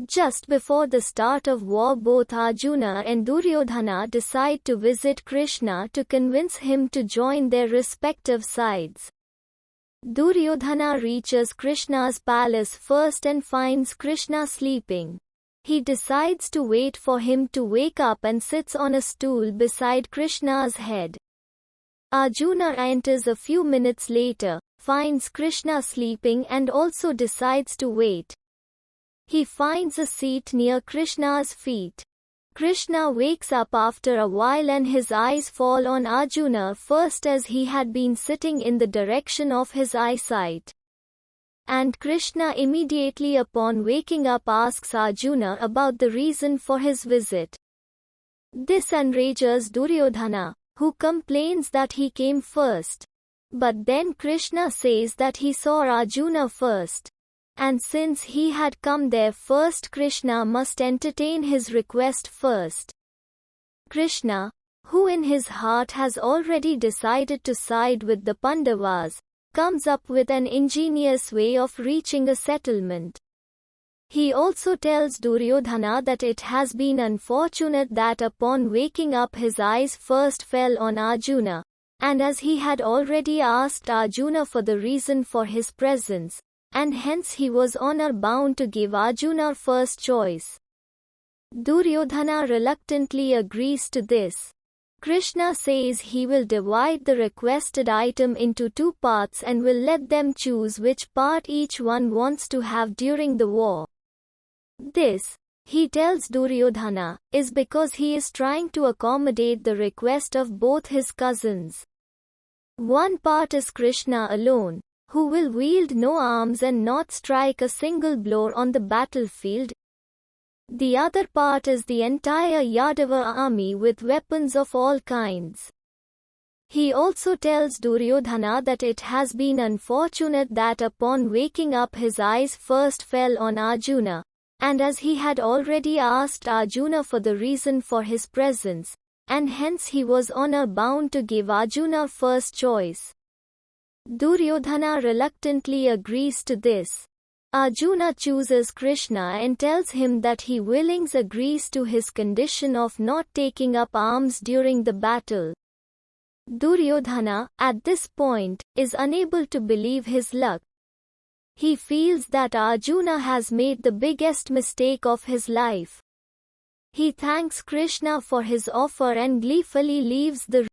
Just before the start of war, both Arjuna and Duryodhana decide to visit Krishna to convince him to join their respective sides. Duryodhana reaches Krishna's palace first and finds Krishna sleeping. He decides to wait for him to wake up and sits on a stool beside Krishna's head. Arjuna enters a few minutes later, finds Krishna sleeping and also decides to wait. He finds a seat near Krishna's feet. Krishna wakes up after a while and his eyes fall on Arjuna first, as he had been sitting in the direction of his eyesight. And Krishna immediately upon waking up asks Arjuna about the reason for his visit. This enrages Duryodhana, who complains that he came first. But then Krishna says that he saw Arjuna first. And since he had come there first, Krishna must entertain his request first. Krishna, who in his heart has already decided to side with the Pandavas, comes up with an ingenious way of reaching a settlement. He also tells Duryodhana that it has been unfortunate that upon waking up his eyes first fell on Arjuna, and as he had already asked Arjuna for the reason for his presence, and hence he was honor-bound to give Arjuna first choice. Duryodhana reluctantly agrees to this. Krishna says he will divide the requested item into two parts and will let them choose which part each one wants to have during the war. This, he tells Duryodhana, is because he is trying to accommodate the request of both his cousins. One part is Krishna alone, who will wield no arms and not strike a single blow on the battlefield. The other part is the entire Yadava army with weapons of all kinds. He also tells Duryodhana that it has been unfortunate that upon waking up his eyes first fell on Arjuna, and as he had already asked Arjuna for the reason for his presence, and hence he was honor-bound to give Arjuna first choice. Duryodhana reluctantly agrees to this. Arjuna chooses Krishna and tells him that he willingly agrees to his condition of not taking up arms during the battle. Duryodhana, at this point, is unable to believe his luck. He feels that Arjuna has made the biggest mistake of his life. He thanks Krishna for his offer and gleefully leaves the